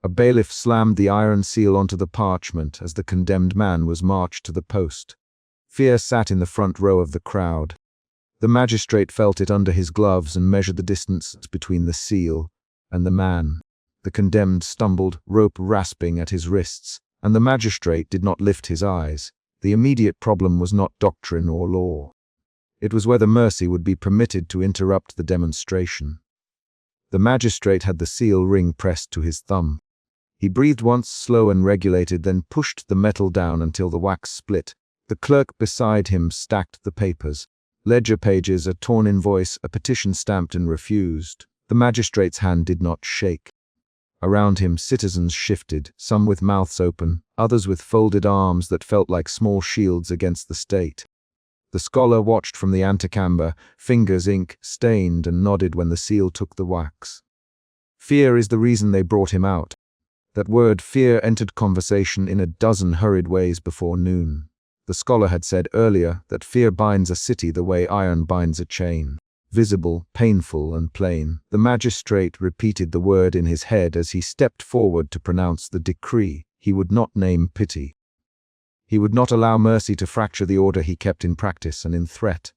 A bailiff slammed the iron seal onto the parchment as the condemned man was marched to the post. Fear sat in the front row of the crowd. The magistrate felt it under his gloves and measured the distance between the seal and the man. The condemned stumbled, rope rasping at his wrists, and the magistrate did not lift his eyes. The immediate problem was not doctrine or law. It was whether mercy would be permitted to interrupt the demonstration. The magistrate had the seal ring pressed to his thumb. He breathed once, slow and regulated, then pushed the metal down until the wax split. The clerk beside him stacked the papers. Ledger pages, a torn invoice, a petition stamped and refused. The magistrate's hand did not shake. Around him, citizens shifted, some with mouths open, others with folded arms that felt like small shields against the state. The scholar watched from the antechamber, fingers ink-stained, and nodded when the seal took the wax. Fear is the reason they brought him out. That word fear entered conversation in a dozen hurried ways before noon. The scholar had said earlier that fear binds a city the way iron binds a chain. Visible, painful, and plain. The magistrate repeated the word in his head as he stepped forward to pronounce the decree. He would not name pity. He would not allow mercy to fracture the order he kept in practice and in threat.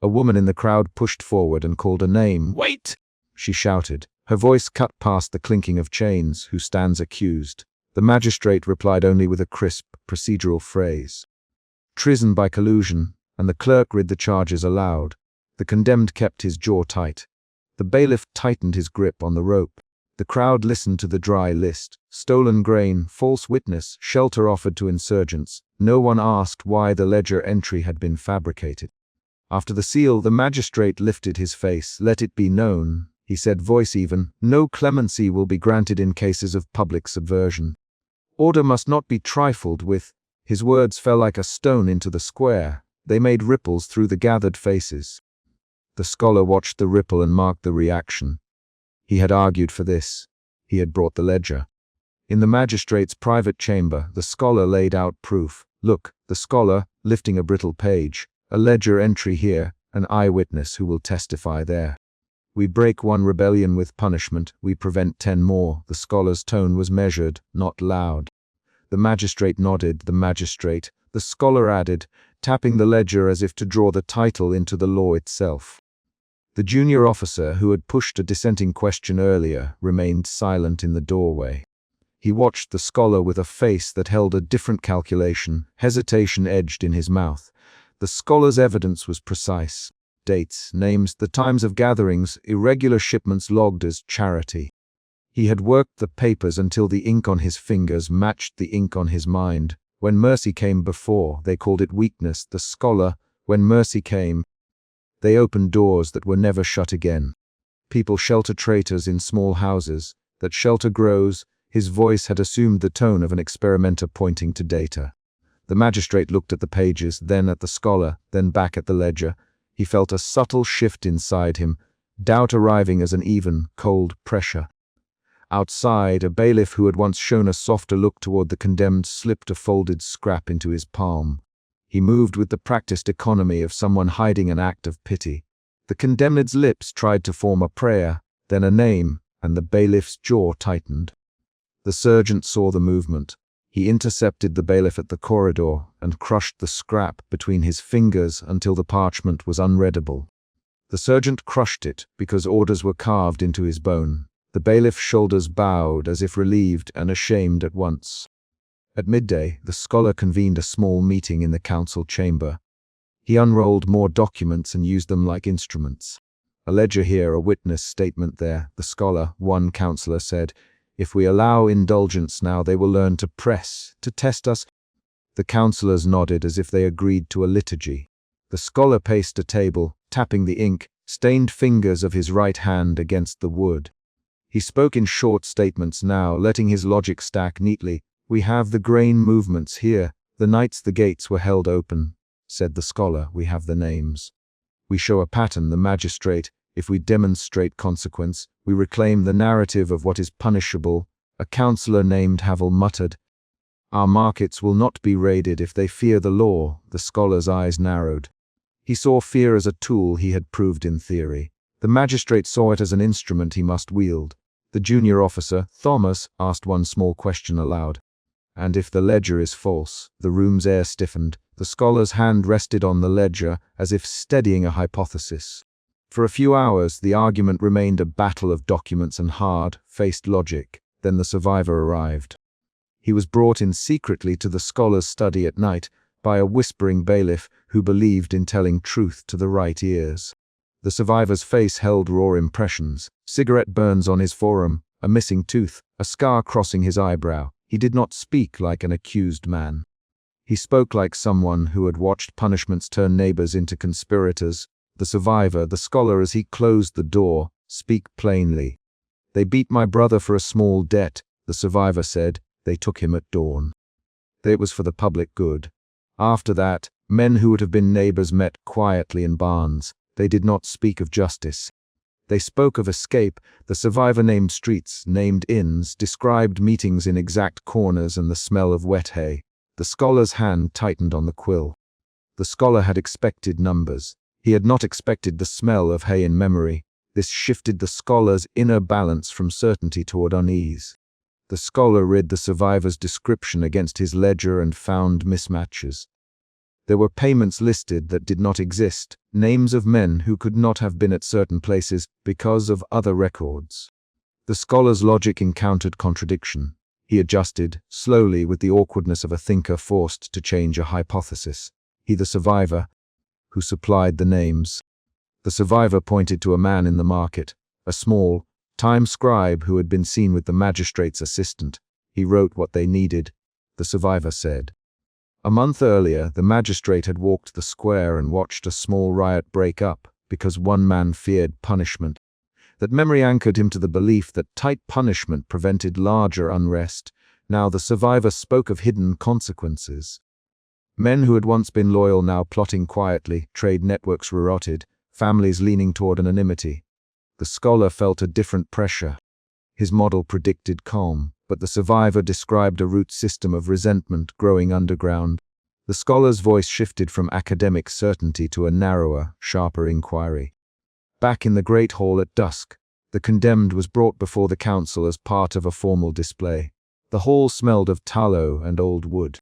A woman in the crowd pushed forward and called a name. "Wait!" she shouted. Her voice cut past the clinking of chains. "Who stands accused?" The magistrate replied only with a crisp, procedural phrase. "Treason by collusion," and the clerk read the charges aloud. The condemned kept his jaw tight. The bailiff tightened his grip on the rope. The crowd listened to the dry list. Stolen grain, false witness, shelter offered to insurgents. No one asked why the ledger entry had been fabricated. After the seal, the magistrate lifted his face. "Let it be known," he said, voice even, "no clemency will be granted in cases of public subversion. Order must not be trifled with." His words fell like a stone into the square. They made ripples through the gathered faces. The scholar watched the ripple and marked the reaction. He had argued for this. He had brought the ledger. In the magistrate's private chamber, the scholar laid out proof. "Look," the scholar, lifting a brittle page, "a ledger entry here, an eyewitness who will testify there. We break one rebellion with punishment, we prevent 10 more." The scholar's tone was measured, not loud. The magistrate nodded. The scholar added, tapping the ledger as if to draw the title into the law itself. The junior officer, who had pushed a dissenting question earlier, remained silent in the doorway. He watched the scholar with a face that held a different calculation, hesitation edged in his mouth. The scholar's evidence was precise. Dates, names, the times of gatherings, irregular shipments logged as charity. He had worked the papers until the ink on his fingers matched the ink on his mind. When mercy came before, they called it weakness. The scholar, when mercy came, they opened doors that were never shut again. People shelter traitors in small houses. That shelter grows. His voice had assumed the tone of an experimenter pointing to data. The magistrate looked at the pages, then at the scholar, then back at the ledger. He felt a subtle shift inside him, doubt arriving as an even, cold pressure. Outside, a bailiff who had once shown a softer look toward the condemned slipped a folded scrap into his palm. He moved with the practiced economy of someone hiding an act of pity. The condemned's lips tried to form a prayer, then a name, and the bailiff's jaw tightened. The sergeant saw the movement. He intercepted the bailiff at the corridor and crushed the scrap between his fingers until the parchment was unreadable. The sergeant crushed it because orders were carved into his bone. The bailiff's shoulders bowed as if relieved and ashamed at once. At midday, the scholar convened a small meeting in the council chamber. He unrolled more documents and used them like instruments. "A ledger here, a witness statement there," the scholar, one councillor, said. "If we allow indulgence now, they will learn to press, to test us." The councillors nodded as if they agreed to a liturgy. The scholar paced a table, tapping the ink, stained fingers of his right hand against the wood. He spoke in short statements now, letting his logic stack neatly. "We have the grain movements here. The nights the gates were held open," said the scholar. "We have the names. We show a pattern, the magistrate. If we demonstrate consequence, we reclaim the narrative of what is punishable." A councillor named Havel muttered, "Our markets will not be raided if they fear the law." The scholar's eyes narrowed. He saw fear as a tool he had proved in theory. The magistrate saw it as an instrument he must wield. The junior officer, Thomas, asked one small question aloud. And if the ledger is false? The room's air stiffened. The scholar's hand rested on the ledger, as if steadying a hypothesis. For a few hours, the argument remained a battle of documents and hard-faced logic. Then the survivor arrived. He was brought in secretly to the scholar's study at night by a whispering bailiff who believed in telling truth to the right ears. The survivor's face held raw impressions: cigarette burns on his forearm, a missing tooth, a scar crossing his eyebrow. He did not speak like an accused man. He spoke like someone who had watched punishments turn neighbors into conspirators. The survivor, the scholar, as he closed the door, "Speak plainly." "They beat my brother for a small debt," the survivor said. "They took him at dawn. It was for the public good." After that, men who would have been neighbors met quietly in barns. They did not speak of justice. They spoke of escape. The survivor named streets, named inns, described meetings in exact corners and the smell of wet hay. The scholar's hand tightened on the quill. The scholar had expected numbers. He had not expected the smell of hay in memory. This shifted the scholar's inner balance from certainty toward unease. The scholar read the survivor's description against his ledger and found mismatches. There were payments listed that did not exist, names of men who could not have been at certain places because of other records. The scholar's logic encountered contradiction. He adjusted, slowly, with the awkwardness of a thinker forced to change a hypothesis. He, the survivor, who supplied the names. The survivor pointed to a man in the market, a small, time scribe who had been seen with the magistrate's assistant. He wrote what they needed, the survivor said. A month earlier, the magistrate had walked the square and watched a small riot break up because one man feared punishment. That memory anchored him to the belief that tight punishment prevented larger unrest. Now the survivor spoke of hidden consequences. Men who had once been loyal now plotting quietly, trade networks rerouted, families leaning toward anonymity. The scholar felt a different pressure. His model predicted calm, but the survivor described a root system of resentment growing underground. The scholar's voice shifted from academic certainty to a narrower, sharper inquiry. Back in the great hall at dusk, the condemned was brought before the council as part of a formal display. The hall smelled of tallow and old wood.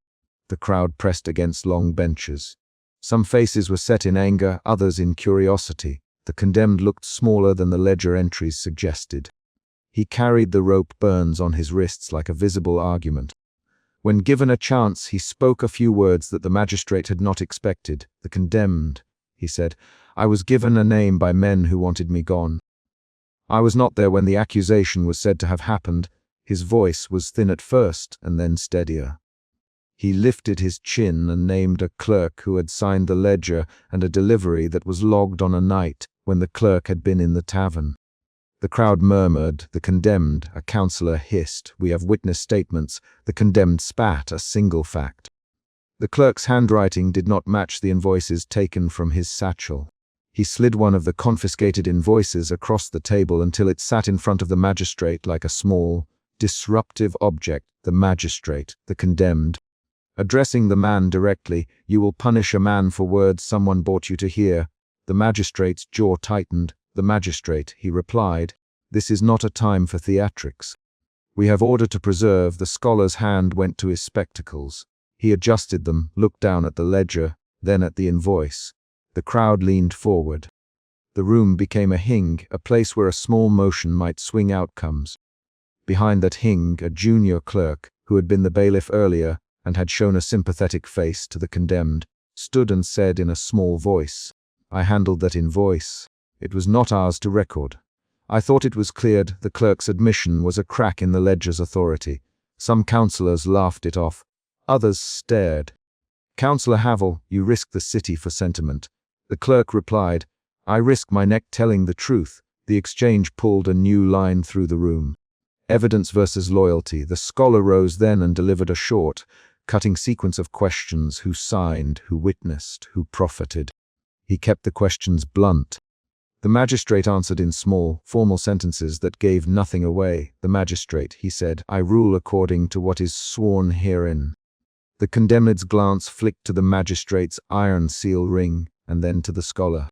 The crowd pressed against long benches. Some faces were set in anger, others in curiosity. The condemned looked smaller than the ledger entries suggested. He carried the rope burns on his wrists like a visible argument. When given a chance, he spoke a few words that the magistrate had not expected. "The condemned," he said. "I was given a name by men who wanted me gone. I was not there when the accusation was said to have happened." His voice was thin at first and then steadier. He lifted his chin and named a clerk who had signed the ledger and a delivery that was logged on a night when the clerk had been in the tavern. The crowd murmured. The condemned, a councillor, hissed. "We have witness statements." The condemned spat, a single fact. The clerk's handwriting did not match the invoices taken from his satchel. He slid one of the confiscated invoices across the table until it sat in front of the magistrate like a small, disruptive object. The magistrate, the condemned, addressing the man directly. "You will punish a man for words someone brought you to hear." The magistrate's jaw tightened. "The magistrate," he replied, "this is not a time for theatrics. We have order to preserve." The scholar's hand went to his spectacles. He adjusted them, looked down at the ledger, then at the invoice. The crowd leaned forward. The room became a hing, a place where a small motion might swing outcomes. Behind that hing, a junior clerk, who had been the bailiff earlier and had shown a sympathetic face to the condemned, stood and said in a small voice, "I handled that invoice. It was not ours to record. I thought it was cleared." The clerk's admission was a crack in the ledger's authority. Some councillors laughed it off. Others stared. "Councillor Havel, you risk the city for sentiment." The clerk replied, "I risk my neck telling the truth." The exchange pulled a new line through the room. Evidence versus loyalty. The scholar rose then and delivered a short, cutting sequence of questions: who signed, who witnessed, who profited. He kept the questions blunt. The magistrate answered in small, formal sentences that gave nothing away. "The magistrate," he said, "I rule according to what is sworn herein." The condemned's glance flicked to the magistrate's iron seal ring, and then to the scholar.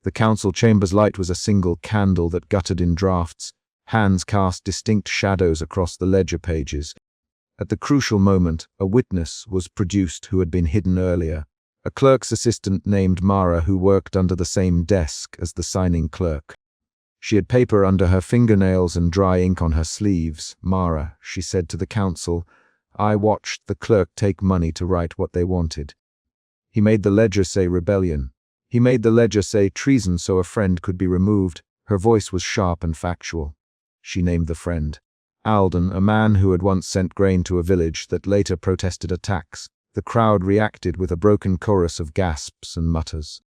The council chamber's light was a single candle that guttered in drafts. Hands cast distinct shadows across the ledger pages. At the crucial moment, a witness was produced who had been hidden earlier. A clerk's assistant named Mara who worked under the same desk as the signing clerk. She had paper under her fingernails and dry ink on her sleeves. "Mara," she said to the counsel, "I watched the clerk take money to write what they wanted. He made the ledger say rebellion. He made the ledger say treason so a friend could be removed." Her voice was sharp and factual. She named the friend. Alden, a man who had once sent grain to a village that later protested a tax. The crowd reacted with a broken chorus of gasps and mutters.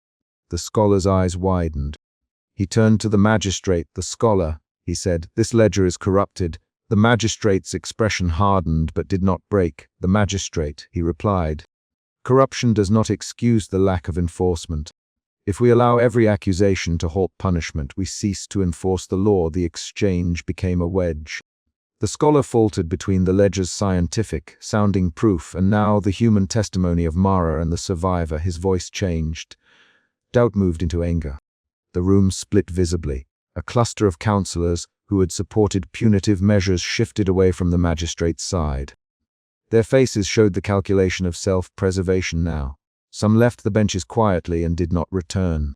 The scholar's eyes widened. He turned to the magistrate. "The scholar," he said, "this ledger is corrupted." The magistrate's expression hardened but did not break. "The magistrate," he replied, "corruption does not excuse the lack of enforcement. If we allow every accusation to halt punishment, we cease to enforce the law." The exchange became a wedge. The scholar faltered between the ledger's scientific, sounding proof and now the human testimony of Mara and the survivor. His voice changed. Doubt moved into anger. The room split visibly. A cluster of councillors who had supported punitive measures shifted away from the magistrate's side. Their faces showed the calculation of self-preservation now. Some left the benches quietly and did not return.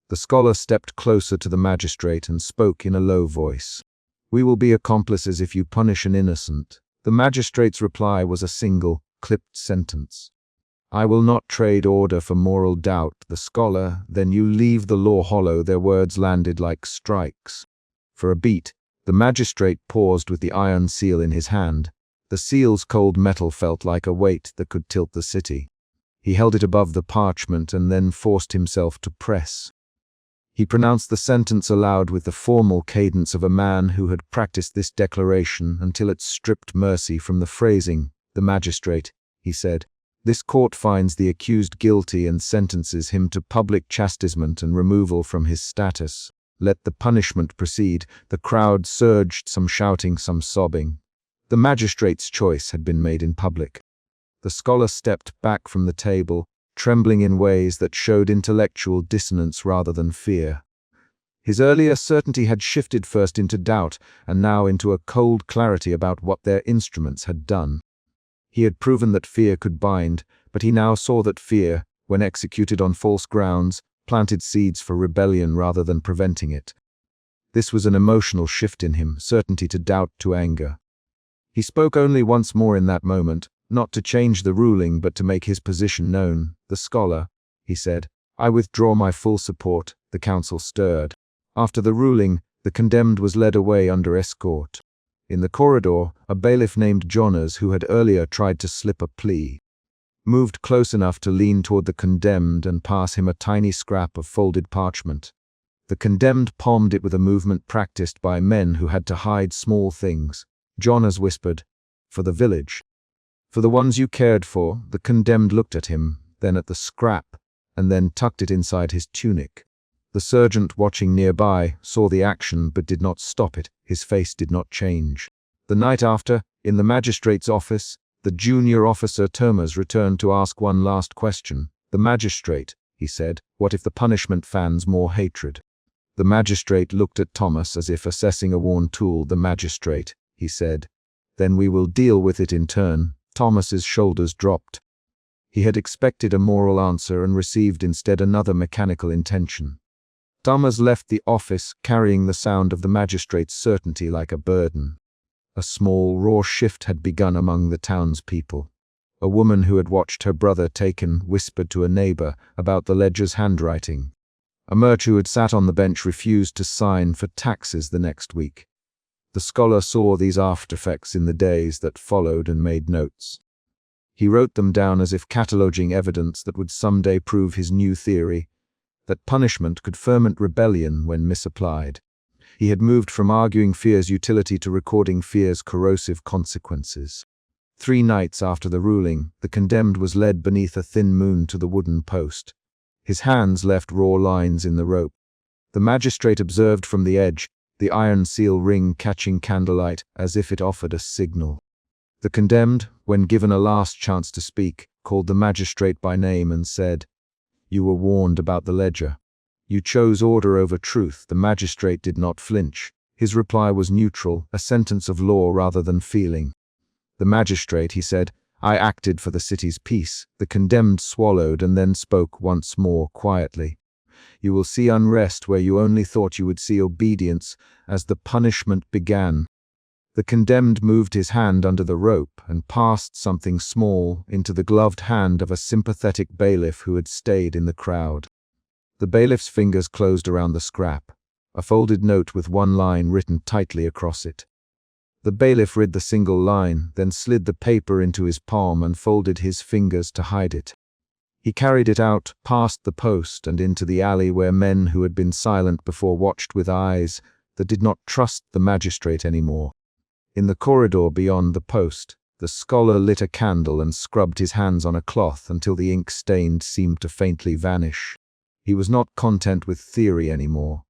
The scholar stepped closer to the magistrate and spoke in a low voice. "We will be accomplices if you punish an innocent." The magistrate's reply was a single, clipped sentence. "I will not trade order for moral doubt." The scholar, "Then you leave the law hollow." Their words landed like strikes. For a beat, the magistrate paused with the iron seal in his hand. The seal's cold metal felt like a weight that could tilt the city. He held it above the parchment and then forced himself to press. He pronounced the sentence aloud with the formal cadence of a man who had practiced this declaration until it stripped mercy from the phrasing. "The magistrate," he said, "this court finds the accused guilty and sentences him to public chastisement and removal from his status. Let the punishment proceed." The crowd surged, some shouting, some sobbing. The magistrate's choice had been made in public. The scholar stepped back from the table, trembling in ways that showed intellectual dissonance rather than fear. His earlier certainty had shifted first into doubt and now into a cold clarity about what their instruments had done. He had proven that fear could bind, but he now saw that fear, when executed on false grounds, planted seeds for rebellion rather than preventing it. This was an emotional shift in him, certainty to doubt to anger. He spoke only once more in that moment, not to change the ruling but to make his position known. "The scholar," he said, "I withdraw my full support." The council stirred. After the ruling, the condemned was led away under escort. In the corridor, a bailiff named Jonas, who had earlier tried to slip a plea, moved close enough to lean toward the condemned and pass him a tiny scrap of folded parchment. The condemned palmed it with a movement practiced by men who had to hide small things. Jonas whispered, "For the village." "For the ones you cared for." The condemned looked at him, then at the scrap, and then tucked it inside his tunic. The sergeant watching nearby saw the action but did not stop it. His face did not change. The night after, in the magistrate's office, the junior officer Thomas returned to ask one last question. "The magistrate," he said, "what if the punishment fans more hatred?" The magistrate looked at Thomas as if assessing a worn tool. "The magistrate," he said, "then we will deal with it in turn." Thomas's shoulders dropped. He had expected a moral answer and received instead another mechanical intention. Thomas left the office, carrying the sound of the magistrate's certainty like a burden. A small, raw shift had begun among the townspeople. A woman who had watched her brother taken whispered to a neighbor about the ledger's handwriting. A merchant who had sat on the bench refused to sign for taxes the next week. The scholar saw these aftereffects in the days that followed and made notes. He wrote them down as if cataloging evidence that would someday prove his new theory, that punishment could ferment rebellion when misapplied. He had moved from arguing fear's utility to recording fear's corrosive consequences. 3 nights after the ruling, the condemned was led beneath a thin moon to the wooden post. His hands left raw lines in the rope. The magistrate observed from the edge, the iron seal ring catching candlelight as if it offered a signal. The condemned, when given a last chance to speak, called the magistrate by name and said, "You were warned about the ledger. You chose order over truth." The magistrate did not flinch. His reply was neutral, a sentence of law rather than feeling. The magistrate, he said, I acted for the city's peace. The condemned swallowed and then spoke once more quietly. You will see unrest where you only thought you would see obedience as the punishment began. The condemned moved his hand under the rope and passed something small into the gloved hand of a sympathetic bailiff who had stayed in the crowd. The bailiff's fingers closed around the scrap, a folded note with one line written tightly across it. The bailiff read the single line, then slid the paper into his palm and folded his fingers to hide it. He carried it out, past the post and into the alley where men who had been silent before watched with eyes that did not trust the magistrate anymore. In the corridor beyond the post, the scholar lit a candle and scrubbed his hands on a cloth until the ink stained seemed to faintly vanish. He was not content with theory anymore.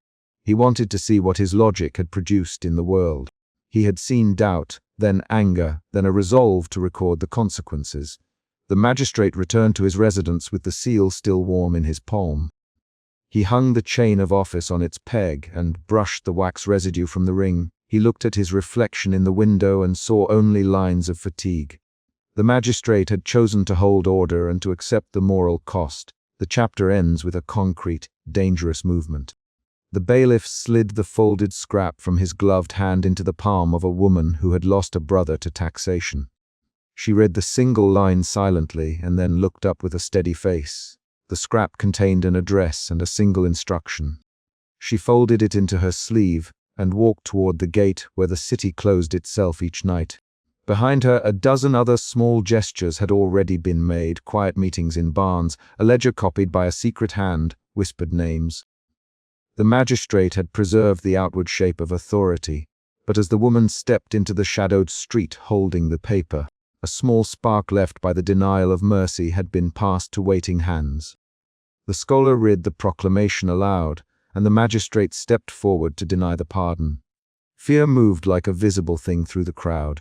He wanted to see what his logic had produced in the world. He had seen doubt, then anger, then a resolve to record the consequences. The magistrate returned to his residence with the seal still warm in his palm. He hung the chain of office on its peg and brushed the wax residue from the ring. He looked at his reflection in the window and saw only lines of fatigue. The magistrate had chosen to hold order and to accept the moral cost. The chapter ends with a concrete, dangerous movement. The bailiff slid the folded scrap from his gloved hand into the palm of a woman who had lost a brother to taxation. She read the single line silently and then looked up with a steady face. The scrap contained an address and a single instruction. She folded it into her sleeve and walked toward the gate where the city closed itself each night. Behind her, a dozen other small gestures had already been made, quiet meetings in barns, a ledger copied by a secret hand, whispered names. The magistrate had preserved the outward shape of authority, but as the woman stepped into the shadowed street holding the paper, a small spark left by the denial of mercy had been passed to waiting hands. The scholar read the proclamation aloud, and the magistrate stepped forward to deny the pardon. Fear moved like a visible thing through the crowd.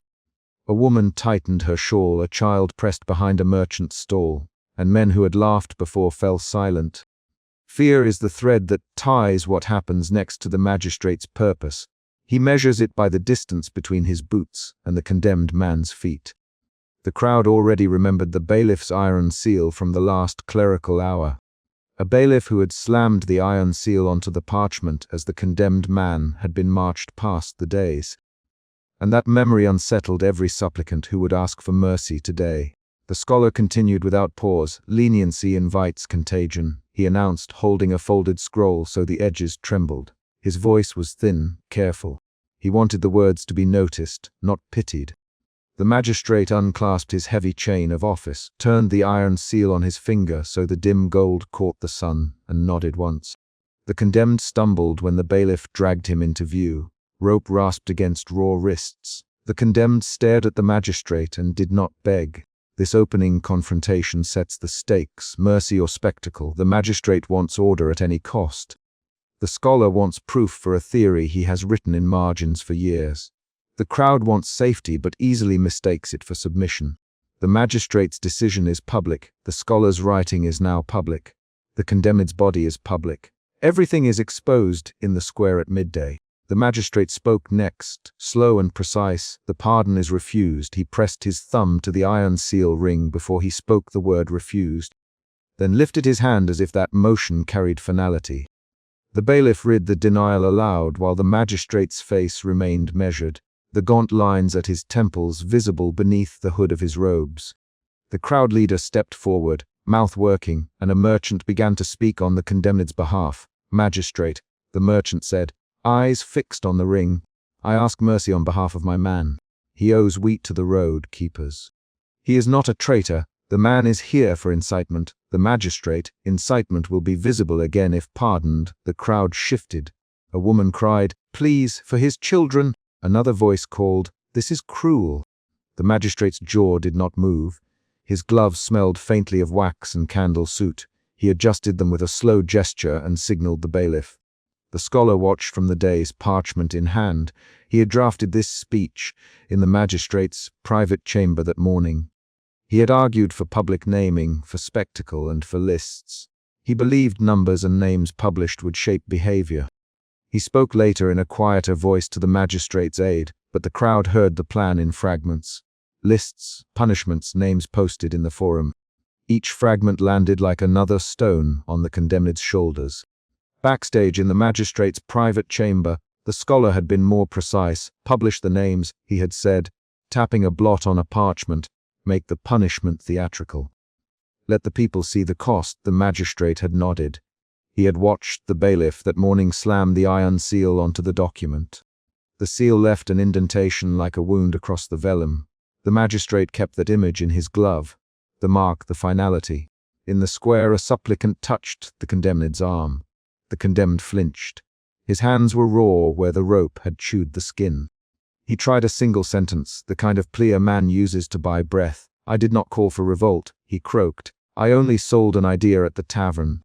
A woman tightened her shawl, a child pressed behind a merchant's stall, and men who had laughed before fell silent. Fear is the thread that ties what happens next to the magistrate's purpose. He measures it by the distance between his boots and the condemned man's feet. The crowd already remembered the bailiff's iron seal from the last clerical hour. A bailiff who had slammed the iron seal onto the parchment as the condemned man had been marched past the days. And that memory unsettled every supplicant who would ask for mercy today. The scholar continued without pause. Leniency invites contagion, he announced, holding a folded scroll so the edges trembled. His voice was thin, careful. He wanted the words to be noticed, not pitied. The magistrate unclasped his heavy chain of office, turned the iron seal on his finger so the dim gold caught the sun, and nodded once. The condemned stumbled when the bailiff dragged him into view. Rope rasped against raw wrists. The condemned stared at the magistrate and did not beg. This opening confrontation sets the stakes, mercy or spectacle. The magistrate wants order at any cost. The scholar wants proof for a theory he has written in margins for years. The crowd wants safety but easily mistakes it for submission. The magistrate's decision is public. The scholar's writing is now public. The condemned's body is public. Everything is exposed in the square at midday. The magistrate spoke next, slow and precise. The pardon is refused. He pressed his thumb to the iron seal ring before he spoke the word refused, then lifted his hand as if that motion carried finality. The bailiff read the denial aloud while the magistrate's face remained measured, the gaunt lines at his temples visible beneath the hood of his robes. The crowd leader stepped forward, mouth working, and a merchant began to speak on the condemned's behalf. Magistrate, the merchant said, eyes fixed on the ring, I ask mercy on behalf of my man. He owes wheat to the road keepers. He is not a traitor. The man is here for incitement. The magistrate, incitement will be visible again if pardoned. The crowd shifted. A woman cried, please, for his children. Another voice called, this is cruel. The magistrate's jaw did not move. His gloves smelled faintly of wax and candle soot. He adjusted them with a slow gesture and signaled the bailiff. The scholar watched from the dais, parchment in hand. He had drafted this speech in the magistrate's private chamber that morning. He had argued for public naming, for spectacle, and for lists. He believed numbers and names published would shape behavior. He spoke later in a quieter voice to the magistrate's aide, but the crowd heard the plan in fragments. Lists, punishments, names posted in the forum. Each fragment landed like another stone on the condemned's shoulders. Backstage in the magistrate's private chamber, the scholar had been more precise. Publish the names, he had said, tapping a blot on a parchment, make the punishment theatrical. Let the people see the cost, the magistrate had nodded. He had watched the bailiff that morning slam the iron seal onto the document. The seal left an indentation like a wound across the vellum. The magistrate kept that image in his glove, the mark, the finality. In the square, a supplicant touched the condemned's arm. The condemned flinched. His hands were raw where the rope had chewed the skin. He tried a single sentence, the kind of plea a man uses to buy breath. I did not call for revolt, he croaked. I only sold an idea at the tavern.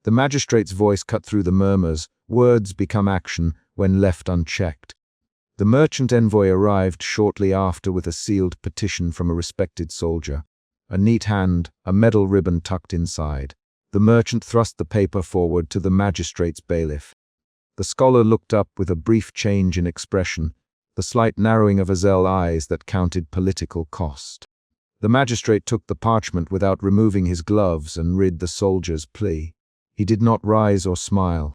The magistrate's voice cut through the murmurs. Words become action when left unchecked. The merchant envoy arrived shortly after with a sealed petition from a respected soldier. A neat hand, a medal ribbon tucked inside. The merchant thrust the paper forward to the magistrate's bailiff. The scholar looked up with a brief change in expression, the slight narrowing of Azel eyes that counted political cost. The magistrate took the parchment without removing his gloves and read the soldier's plea. He did not rise or smile.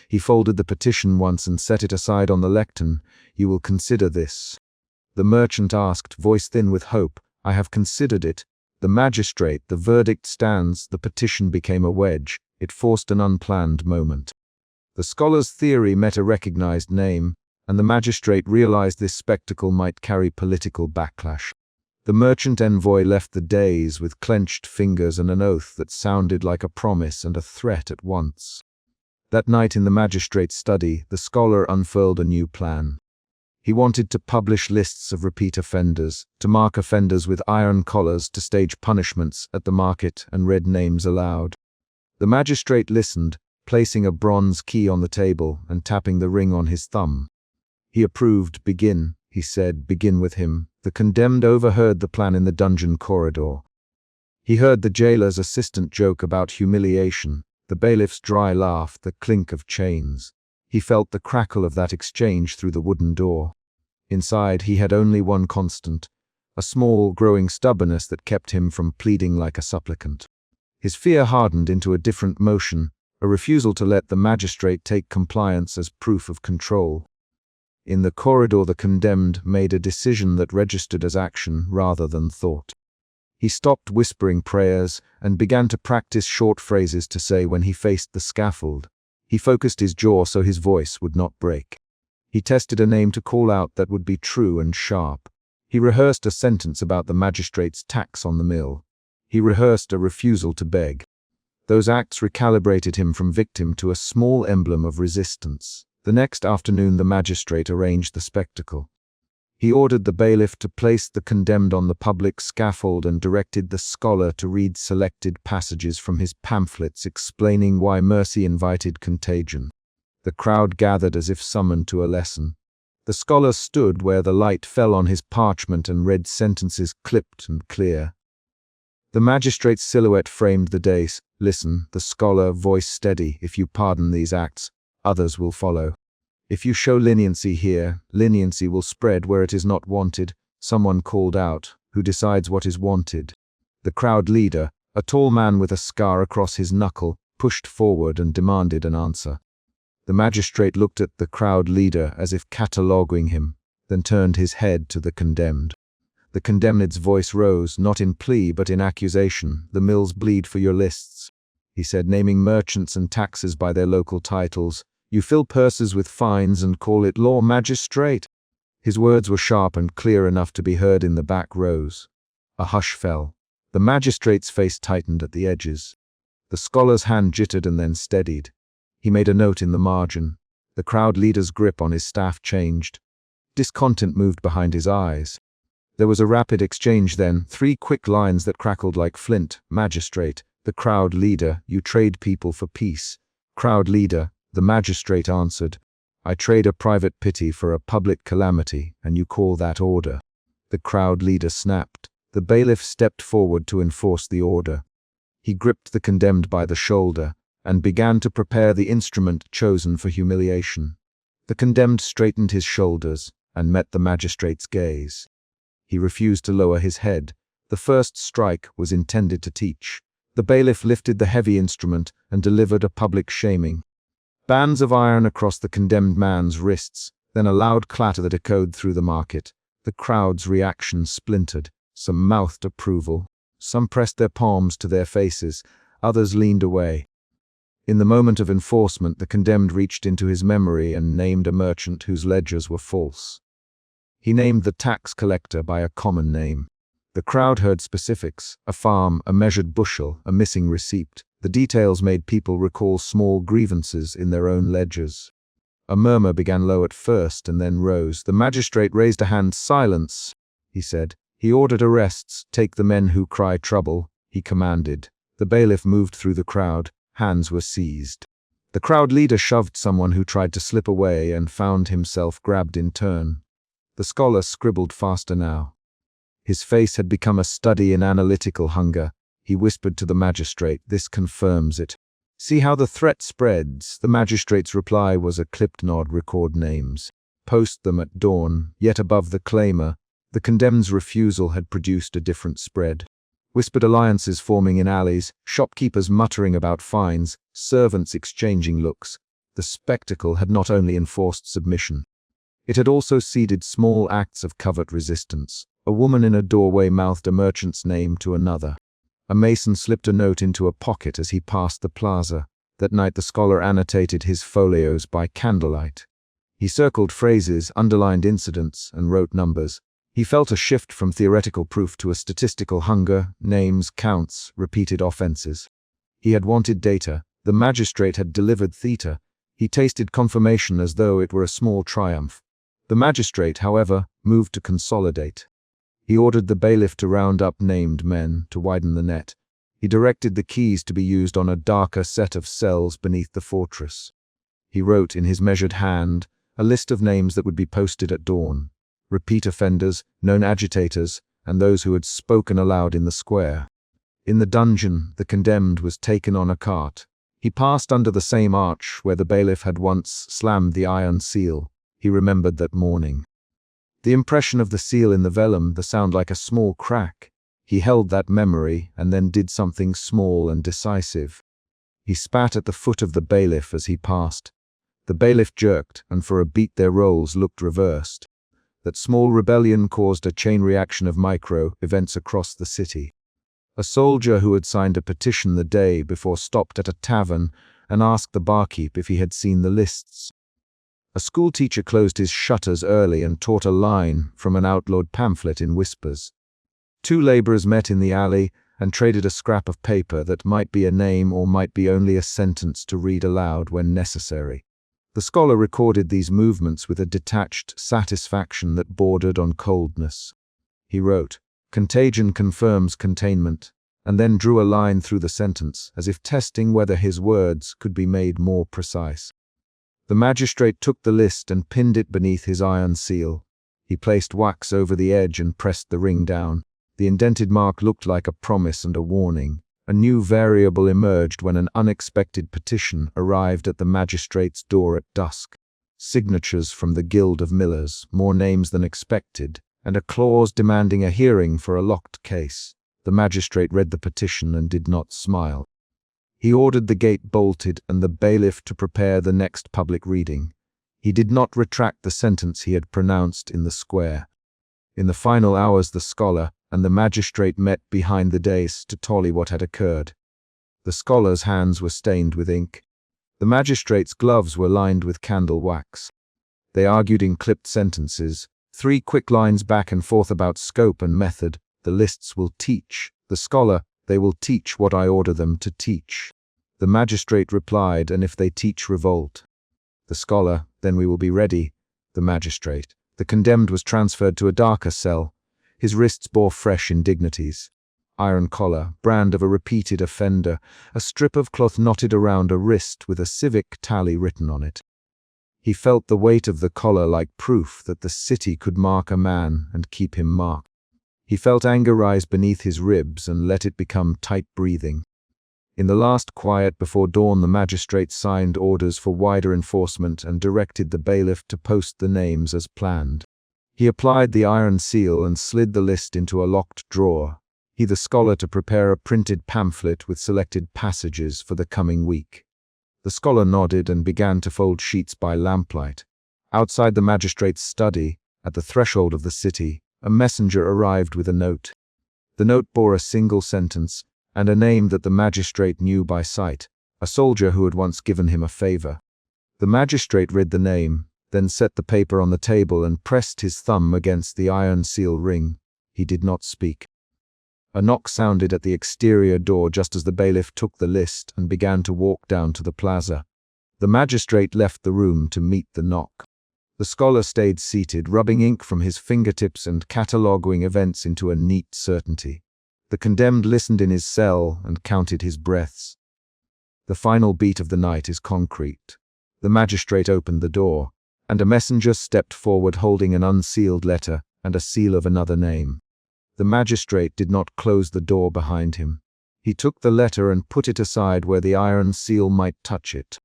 He folded the petition once and set it aside on the lectern. You will consider this. The merchant asked, voice thin with hope. I have considered it. The magistrate, the verdict stands. The petition became a wedge. It forced an unplanned moment. The scholar's theory met a recognized name, and the magistrate realized this spectacle might carry political backlash. The merchant envoy left the dais with clenched fingers and an oath that sounded like a promise and a threat at once. That night in the magistrate's study, the scholar unfurled a new plan. He wanted to publish lists of repeat offenders, to mark offenders with iron collars, to stage punishments at the market and read names aloud. The magistrate listened, placing a bronze key on the table and tapping the ring on his thumb. He approved. Begin, he said, begin with him. The condemned overheard the plan in the dungeon corridor. He heard the jailer's assistant joke about humiliation, the bailiff's dry laugh, the clink of chains. He felt the crackle of that exchange through the wooden door. Inside, he had only one constant, a small, growing stubbornness that kept him from pleading like a supplicant. His fear hardened into a different motion, a refusal to let the magistrate take compliance as proof of control. In the corridor, the condemned made a decision that registered as action rather than thought. He stopped whispering prayers and began to practice short phrases to say when he faced the scaffold. He focused his jaw so his voice would not break. He tested a name to call out that would be true and sharp. He rehearsed a sentence about the magistrate's tax on the mill. He rehearsed a refusal to beg. Those acts recalibrated him from victim to a small emblem of resistance. The next afternoon, the magistrate arranged the spectacle. He ordered the bailiff to place the condemned on the public scaffold and directed the scholar to read selected passages from his pamphlets explaining why mercy invited contagion. The crowd gathered as if summoned to a lesson. The scholar stood where the light fell on his parchment and read sentences clipped and clear. The magistrate's silhouette framed the dais. Listen, the scholar, voice steady, if you pardon these acts, others will follow. If you show leniency here, leniency will spread where it is not wanted. Someone called out, who decides what is wanted. The crowd leader, a tall man with a scar across his knuckle, pushed forward and demanded an answer. The magistrate looked at the crowd leader as if cataloguing him, then turned his head to the condemned. The condemned's voice rose, not in plea but in accusation. The mills bleed for your lists, he said, naming merchants and taxes by their local titles. You fill purses with fines and call it law, magistrate. His words were sharp and clear enough to be heard in the back rows. A hush fell. The magistrate's face tightened at the edges. The scholar's hand jittered and then steadied. He made a note in the margin. The crowd leader's grip on his staff changed. Discontent moved behind his eyes. There was a rapid exchange then, 3 quick lines that crackled like flint. Magistrate, the crowd leader, you trade people for peace. Crowd leader, the magistrate answered, I trade a private pity for a public calamity, and you call that order. The crowd leader snapped. The bailiff stepped forward to enforce the order. He gripped the condemned by the shoulder. and began to prepare the instrument chosen for humiliation. The condemned straightened his shoulders and met the magistrate's gaze. He refused to lower his head. The first strike was intended to teach. The bailiff lifted the heavy instrument and delivered a public shaming. Bands of iron across the condemned man's wrists, then a loud clatter that echoed through the market. The crowd's reaction splintered. Some mouthed approval. Some pressed their palms to their faces. Others leaned away. In the moment of enforcement, the condemned reached into his memory and named a merchant whose ledgers were false. He named the tax collector by a common name. The crowd heard specifics: a farm, a measured bushel, a missing receipt. The details made people recall small grievances in their own ledgers. A murmur began low at first and then rose. The magistrate raised a hand. "Silence," he said. He ordered arrests. "Take the men who cry trouble," he commanded. The bailiff moved through the crowd. Hands were seized. The crowd leader shoved someone who tried to slip away and found himself grabbed in turn. The scholar scribbled faster now. His face had become a study in analytical hunger. He whispered to the magistrate, "This confirms it. See how the threat spreads." The magistrate's reply was a clipped nod. "Record names. Post them at dawn." Yet above the clamour, the condemned's refusal had produced a different spread. Whispered alliances forming in alleys, shopkeepers muttering about fines, servants exchanging looks. The spectacle had not only enforced submission. It had also seeded small acts of covert resistance. A woman in a doorway mouthed a merchant's name to another. A mason slipped a note into a pocket as he passed the plaza. That night the scholar annotated his folios by candlelight. He circled phrases, underlined incidents, and wrote numbers. He felt a shift from theoretical proof to a statistical hunger: names, counts, repeated offenses. He had wanted data. The magistrate had delivered theta. He tasted confirmation as though it were a small triumph. The magistrate, however, moved to consolidate. He ordered the bailiff to round up named men, to widen the net. He directed the keys to be used on a darker set of cells beneath the fortress. He wrote in his measured hand a list of names that would be posted at dawn: repeat offenders, known agitators, and those who had spoken aloud in the square. In the dungeon, the condemned was taken on a cart. He passed under the same arch where the bailiff had once slammed the iron seal. He remembered that morning. The impression of the seal in the vellum, the sound like a small crack. He held that memory and then did something small and decisive. He spat at the foot of the bailiff as he passed. The bailiff jerked, and for a beat their roles looked reversed. That small rebellion caused a chain reaction of micro-events across the city. A soldier who had signed a petition the day before stopped at a tavern and asked the barkeep if he had seen the lists. A schoolteacher closed his shutters early and taught a line from an outlawed pamphlet in whispers. Two laborers met in the alley and traded a scrap of paper that might be a name or might be only a sentence to read aloud when necessary. The scholar recorded these movements with a detached satisfaction that bordered on coldness. He wrote, "Contagion confirms containment," and then drew a line through the sentence, as if testing whether his words could be made more precise. The magistrate took the list and pinned it beneath his iron seal. He placed wax over the edge and pressed the ring down. The indented mark looked like a promise and a warning. A new variable emerged when an unexpected petition arrived at the magistrate's door at dusk. Signatures from the Guild of Millers, more names than expected, and a clause demanding a hearing for a locked case. The magistrate read the petition and did not smile. He ordered the gate bolted and the bailiff to prepare the next public reading. He did not retract the sentence he had pronounced in the square. In the final hours the scholar and the magistrate met behind the dais to tally what had occurred. The scholar's hands were stained with ink. The magistrate's gloves were lined with candle wax. They argued in clipped sentences, 3 quick lines back and forth about scope and method. The lists will teach. The scholar, they will teach what I order them to teach. The magistrate replied, and if they teach revolt. The scholar, then we will be ready. The magistrate. The condemned was transferred to a darker cell. His wrists bore fresh indignities. Iron collar, brand of a repeated offender, a strip of cloth knotted around a wrist with a civic tally written on it. He felt the weight of the collar like proof that the city could mark a man and keep him marked. He felt anger rise beneath his ribs and let it become tight breathing. In the last quiet before dawn, the magistrate signed orders for wider enforcement and directed the bailiff to post the names as planned. He applied the iron seal and slid the list into a locked drawer. He, the scholar, to prepare a printed pamphlet with selected passages for the coming week. The scholar nodded and began to fold sheets by lamplight. Outside the magistrate's study, at the threshold of the city, a messenger arrived with a note. The note bore a single sentence and a name that the magistrate knew by sight, a soldier who had once given him a favor. The magistrate read the name, then set the paper on the table and pressed his thumb against the iron seal ring. He did not speak. A knock sounded at the exterior door just as the bailiff took the list and began to walk down to the plaza. The magistrate left the room to meet the knock. The scholar stayed seated, rubbing ink from his fingertips and cataloguing events into a neat certainty. The condemned listened in his cell and counted his breaths. The final beat of the night is concrete. The magistrate opened the door, and a messenger stepped forward holding an unsealed letter and a seal of another name. The magistrate did not close the door behind him. He took the letter and put it aside where the iron seal might touch it.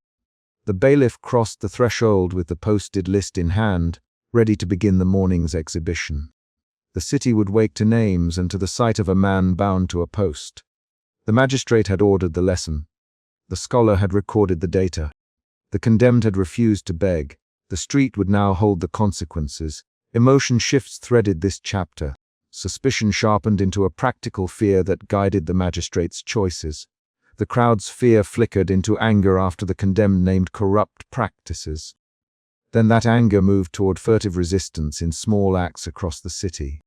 The bailiff crossed the threshold with the posted list in hand, ready to begin the morning's exhibition. The city would wake to names and to the sight of a man bound to a post. The magistrate had ordered the lesson. The scholar had recorded the data. The condemned had refused to beg. The street would now hold the consequences. Emotion shifts threaded this chapter. Suspicion sharpened into a practical fear that guided the magistrate's choices. The crowd's fear flickered into anger after the condemned named corrupt practices. Then that anger moved toward furtive resistance in small acts across the city.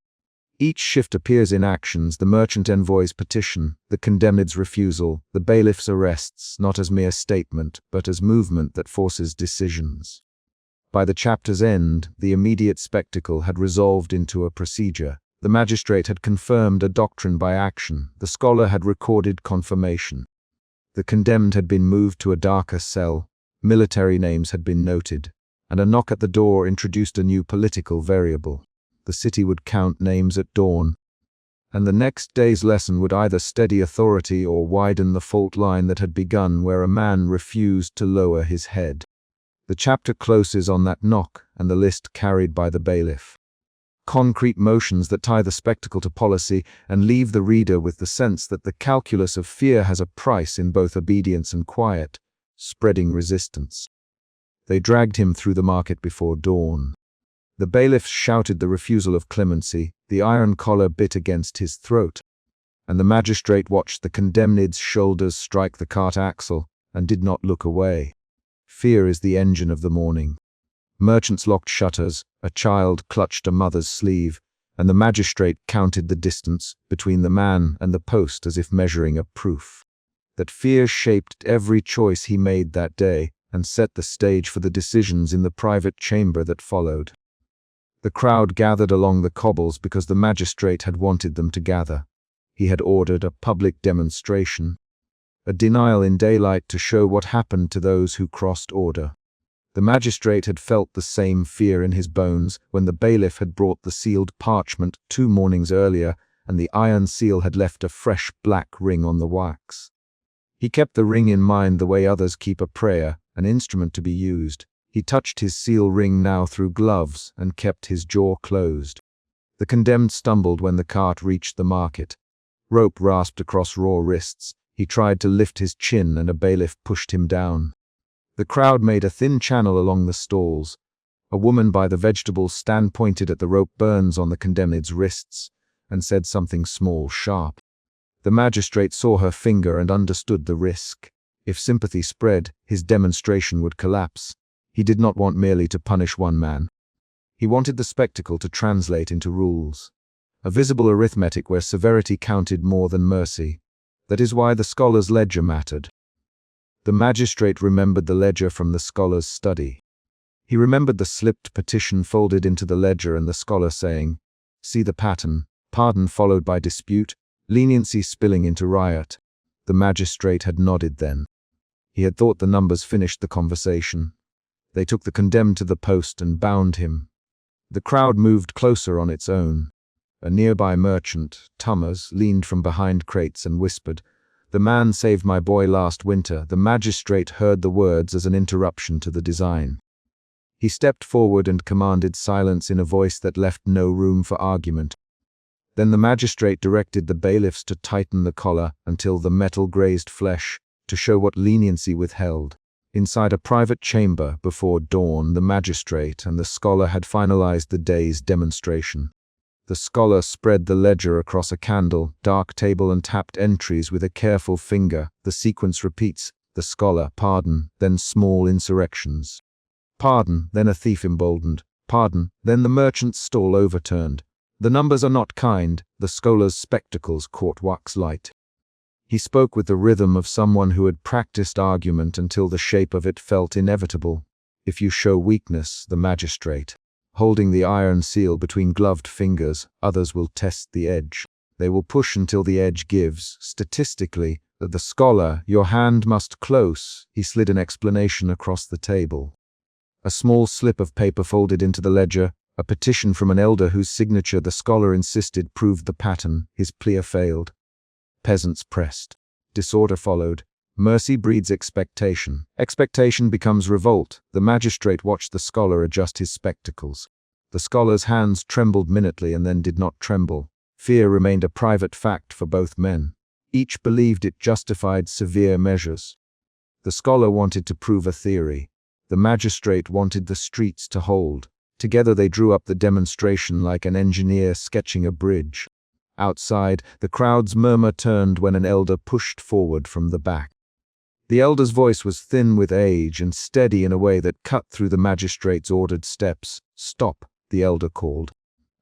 Each shift appears in actions: the merchant envoy's petition, the condemned's refusal, the bailiff's arrests, not as mere statement, but as movement that forces decisions. By the chapter's end, the immediate spectacle had resolved into a procedure. The magistrate had confirmed a doctrine by action. The scholar had recorded confirmation. The condemned had been moved to a darker cell. Military names had been noted. And a knock at the door introduced a new political variable. The city would count names at dawn, and the next day's lesson would either steady authority or widen the fault line that had begun where a man refused to lower his head. The chapter closes on that knock and the list carried by the bailiff. Concrete motions that tie the spectacle to policy and leave the reader with the sense that the calculus of fear has a price in both obedience and quiet, spreading resistance. They dragged him through the market before dawn. The bailiff shouted the refusal of clemency, the iron collar bit against his throat, and the magistrate watched the condemned's shoulders strike the cart axle and did not look away. Fear is the engine of the morning. Merchants locked shutters, a child clutched a mother's sleeve, and the magistrate counted the distance between the man and the post as if measuring a proof. That fear shaped every choice he made that day and set the stage for the decisions in the private chamber that followed. The crowd gathered along the cobbles because the magistrate had wanted them to gather. He had ordered a public demonstration, a denial in daylight to show what happened to those who crossed order. The magistrate had felt the same fear in his bones when the bailiff had brought the sealed parchment 2 mornings earlier and the iron seal had left a fresh black ring on the wax. He kept the ring in mind the way others keep a prayer, an instrument to be used. He touched his seal ring now through gloves and kept his jaw closed. The condemned stumbled when the cart reached the market. Rope rasped across raw wrists. He tried to lift his chin and a bailiff pushed him down. The crowd made a thin channel along the stalls. A woman by the vegetable stand pointed at the rope burns on the condemned's wrists and said something small, sharp. The magistrate saw her finger and understood the risk. If sympathy spread, his demonstration would collapse. He did not want merely to punish one man. He wanted the spectacle to translate into rules. A visible arithmetic where severity counted more than mercy. That is why the scholar's ledger mattered. The magistrate remembered the ledger from the scholar's study. He remembered the slipped petition folded into the ledger and the scholar saying, "See the pattern, pardon followed by dispute, leniency spilling into riot." The magistrate had nodded then. He had thought the numbers finished the conversation. They took the condemned to the post and bound him. The crowd moved closer on its own. A nearby merchant, Thomas, leaned from behind crates and whispered, "The man saved my boy last winter." The magistrate heard the words as an interruption to the design. He stepped forward and commanded silence in a voice that left no room for argument. Then the magistrate directed the bailiffs to tighten the collar until the metal grazed flesh, to show what leniency withheld. Inside a private chamber before dawn, the magistrate and the scholar had finalized the day's demonstration. The scholar spread the ledger across a candle, dark table, and tapped entries with a careful finger. The sequence repeats: the scholar, pardon, then small insurrections. Pardon, then a thief emboldened. Pardon, then the merchant's stall overturned. The numbers are not kind. The scholar's spectacles caught wax light. He spoke with the rhythm of someone who had practiced argument until the shape of it felt inevitable. If you show weakness, the magistrate, holding the iron seal between gloved fingers, others will test the edge. They will push until the edge gives. Statistically, the scholar, your hand must close. He slid an explanation across the table. A small slip of paper folded into the ledger, a petition from an elder whose signature the scholar insisted proved the pattern. His plea failed. Peasants pressed. Disorder followed. Mercy breeds expectation. Expectation becomes revolt. The magistrate watched the scholar adjust his spectacles. The scholar's hands trembled minutely and then did not tremble. Fear remained a private fact for both men. Each believed it justified severe measures. The scholar wanted to prove a theory. The magistrate wanted the streets to hold. Together they drew up the demonstration like an engineer sketching a bridge. Outside, the crowd's murmur turned when an elder pushed forward from the back. The elder's voice was thin with age and steady in a way that cut through the magistrate's ordered steps. "Stop," the elder called.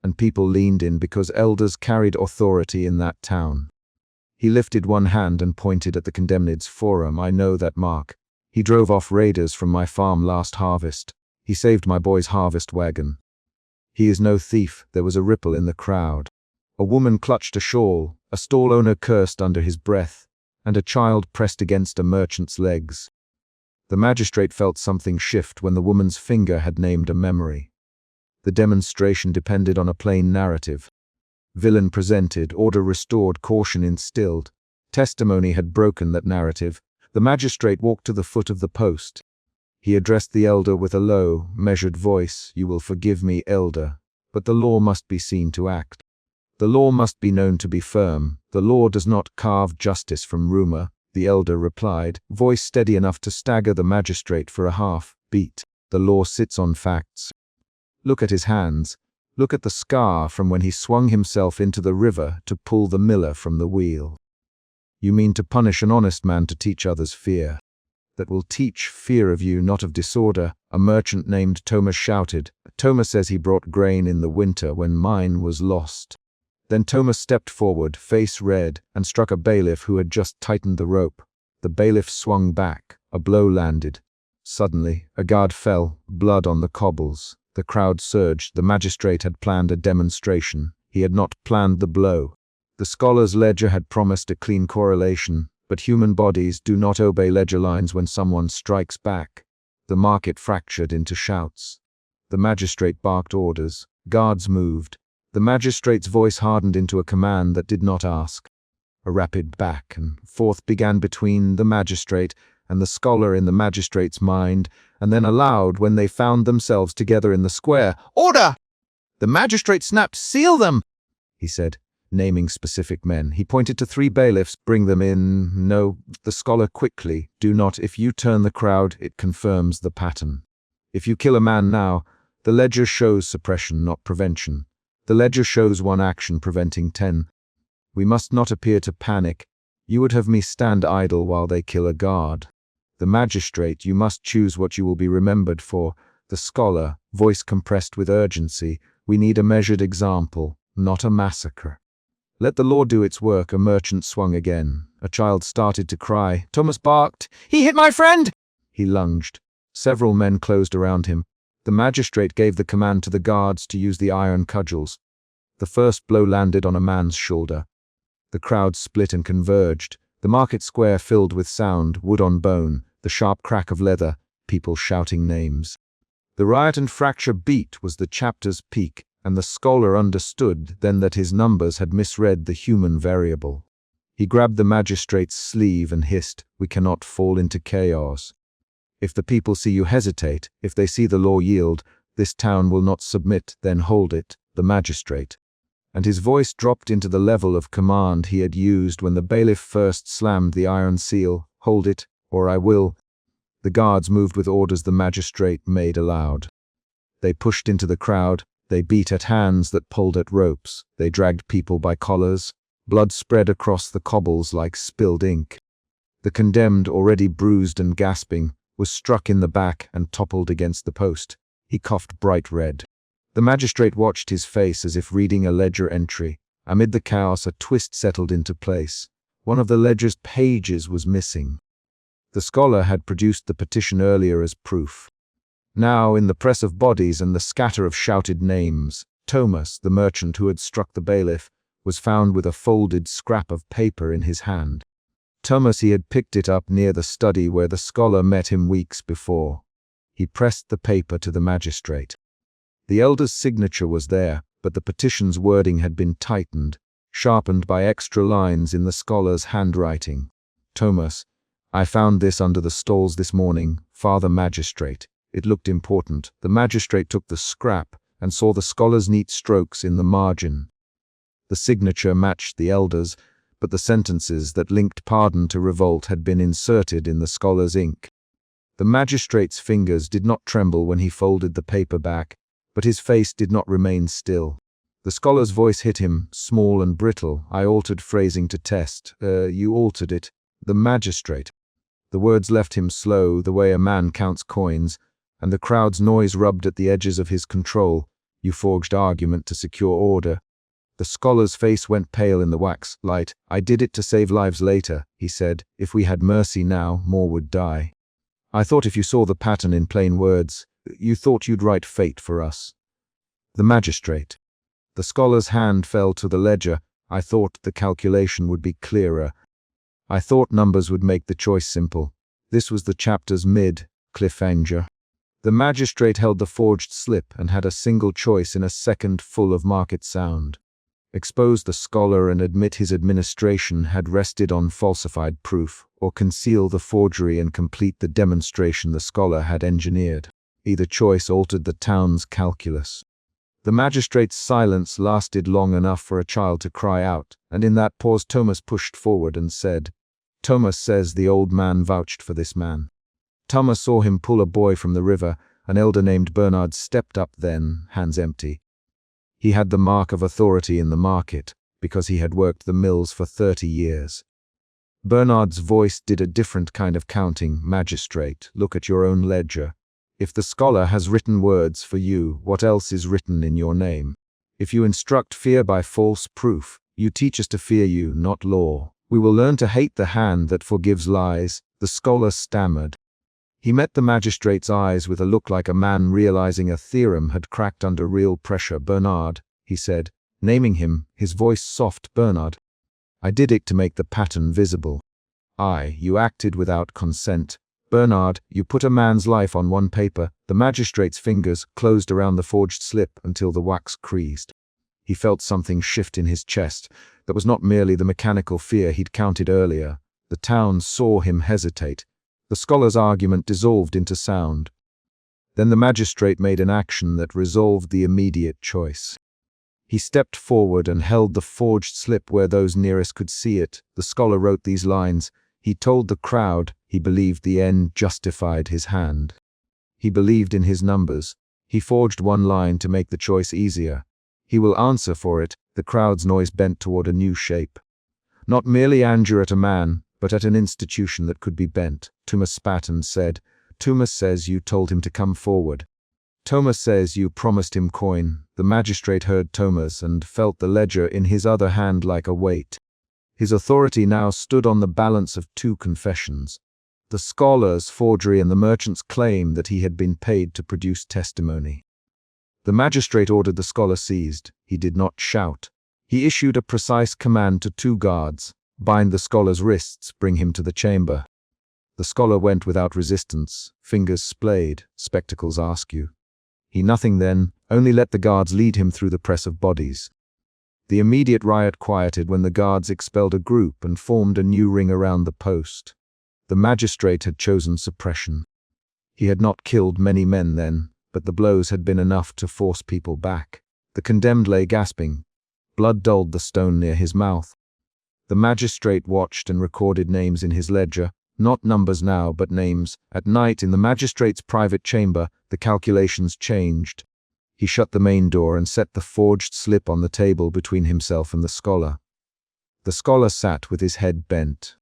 And people leaned in because elders carried authority in that town. He lifted one hand and pointed at the condemned's forearm. "I know that mark. He drove off raiders from my farm last harvest. He saved my boy's harvest wagon. He is no thief." There was a ripple in the crowd. A woman clutched a shawl, a stall owner cursed under his breath, and a child pressed against a merchant's legs. The magistrate felt something shift when the woman's finger had named a memory. The demonstration depended on a plain narrative. Villain presented, order restored, caution instilled. Testimony had broken that narrative. The magistrate walked to the foot of the post. He addressed the elder with a low, measured voice. "You will forgive me, elder, but the law must be seen to act. The law must be known to be firm. The law does not carve justice from rumor," the elder replied, voice steady enough to stagger the magistrate for a half beat. "The law sits on facts. Look at his hands. Look at the scar from when he swung himself into the river to pull the miller from the wheel. You mean to punish an honest man to teach others fear? That will teach fear of you, not of disorder." A merchant named Thomas shouted. "Thomas says he brought grain in the winter when mine was lost." Then Thomas stepped forward, face red, and struck a bailiff who had just tightened the rope. The bailiff swung back. A blow landed. Suddenly, a guard fell, blood on the cobbles. The crowd surged. The magistrate had planned a demonstration. He had not planned the blow. The scholar's ledger had promised a clean correlation, but human bodies do not obey ledger lines when someone strikes back. The market fractured into shouts. The magistrate barked orders. Guards moved. The magistrate's voice hardened into a command that did not ask. A rapid back and forth began between the magistrate and the scholar in the magistrate's mind, and then aloud when they found themselves together in the square. "Order!" The magistrate snapped. "Seal them," he said, naming specific men. He pointed to 3 bailiffs. "Bring them in." "No," the scholar quickly. "Do not. If you turn the crowd, it confirms the pattern. If you kill a man now, the ledger shows suppression, not prevention. The ledger shows one action preventing 10. We must not appear to panic. You would have me stand idle while they kill a guard. The magistrate, you must choose what you will be remembered for." The scholar, voice compressed with urgency. "We need a measured example, not a massacre. Let the law do its work." A merchant swung again. A child started to cry. Thomas barked. "He hit my friend!" He lunged. Several men closed around him. The magistrate gave the command to the guards to use the iron cudgels. The first blow landed on a man's shoulder. The crowd split and converged. The market square filled with sound, wood on bone, the sharp crack of leather, people shouting names. The riot and fracture beat was the chapter's peak, and the scholar understood then that his numbers had misread the human variable. He grabbed the magistrate's sleeve and hissed, "We cannot fall into chaos. If the people see you hesitate, if they see the law yield, this town will not submit, then hold it, the magistrate." And his voice dropped into the level of command he had used when the bailiff first slammed the iron seal, "Hold it, or I will." The guards moved with orders the magistrate made aloud. They pushed into the crowd, they beat at hands that pulled at ropes, they dragged people by collars. Blood spread across the cobbles like spilled ink. The condemned, already bruised and gasping, was struck in the back and toppled against the post. He coughed bright red. The magistrate watched his face as if reading a ledger entry. Amid the chaos, a twist settled into place. One of the ledger's pages was missing. The scholar had produced the petition earlier as proof. Now, in the press of bodies and the scatter of shouted names, Thomas, the merchant who had struck the bailiff, was found with a folded scrap of paper in his hand. Thomas, he had picked it up near the study where the scholar met him weeks before. He pressed the paper to the magistrate. The elder's signature was there, but the petition's wording had been tightened, sharpened by extra lines in the scholar's handwriting. "Thomas, I found this under the stalls this morning, Father Magistrate." It looked important. The magistrate took the scrap and saw the scholar's neat strokes in the margin. The signature matched the elder's, but the sentences that linked pardon to revolt had been inserted in the scholar's ink. The magistrate's fingers did not tremble when he folded the paper back, but his face did not remain still. The scholar's voice hit him, small and brittle. "I altered phrasing to test. You altered it." The magistrate. The words left him slow, the way a man counts coins, and the crowd's noise rubbed at the edges of his control. "You forged argument to secure order." The scholar's face went pale in the wax light. "I did it to save lives later," he said. "If we had mercy now, more would die. I thought if you saw the pattern in plain words, you thought you'd write fate for us." The magistrate. The scholar's hand fell to the ledger. "I thought the calculation would be clearer. I thought numbers would make the choice simple." This was the chapter's cliffhanger. The magistrate held the forged slip and had a single choice in a second full of market sound. Expose the scholar and admit his administration had rested on falsified proof, or conceal the forgery and complete the demonstration the scholar had engineered. Either choice altered the town's calculus. The magistrate's silence lasted long enough for a child to cry out, and in that pause Thomas pushed forward and said, "Thomas says the old man vouched for this man." Thomas saw him pull a boy from the river. An elder named Bernard stepped up then, hands empty. He had the mark of authority in the market, because he had worked the mills for 30 years. Bernard's voice did a different kind of counting. "Magistrate, look at your own ledger. If the scholar has written words for you, what else is written in your name? If you instruct fear by false proof, you teach us to fear you, not law. We will learn to hate the hand that forgives lies." The scholar stammered. He met the magistrate's eyes with a look like a man realizing a theorem had cracked under real pressure. "Bernard," he said, naming him, his voice soft. "Bernard, I did it to make the pattern visible. You acted without consent. Bernard, you put a man's life on one paper." The magistrate's fingers closed around the forged slip until the wax creased. He felt something shift in his chest that was not merely the mechanical fear he'd counted earlier. The town saw him hesitate. The scholar's argument dissolved into sound. Then the magistrate made an action that resolved the immediate choice. He stepped forward and held the forged slip where those nearest could see it. The scholar wrote these lines. He told the crowd he believed the end justified his hand. He believed in his numbers. He forged one line to make the choice easier. He will answer for it. The crowd's noise bent toward a new shape. Not merely anger at a man, but at an institution that could be bent. Thomas spat and said, "Thomas says you told him to come forward. Thomas says you promised him coin." The magistrate heard Thomas and felt the ledger in his other hand like a weight. His authority now stood on the balance of two confessions: the scholar's forgery and the merchant's claim that he had been paid to produce testimony. The magistrate ordered the scholar seized. He did not shout. He issued a precise command to 2 guards. "Bind the scholar's wrists, bring him to the chamber." The scholar went without resistance, fingers splayed, spectacles askew. He nothing then, only let the guards lead him through the press of bodies. The immediate riot quieted when the guards expelled a group and formed a new ring around the post. The magistrate had chosen suppression. He had not killed many men then, but the blows had been enough to force people back. The condemned lay gasping. Blood dulled the stone near his mouth. The magistrate watched and recorded names in his ledger, not numbers now, but names. At night, in the magistrate's private chamber, the calculations changed. He shut the main door and set the forged slip on the table between himself and the scholar. The scholar sat with his head bent.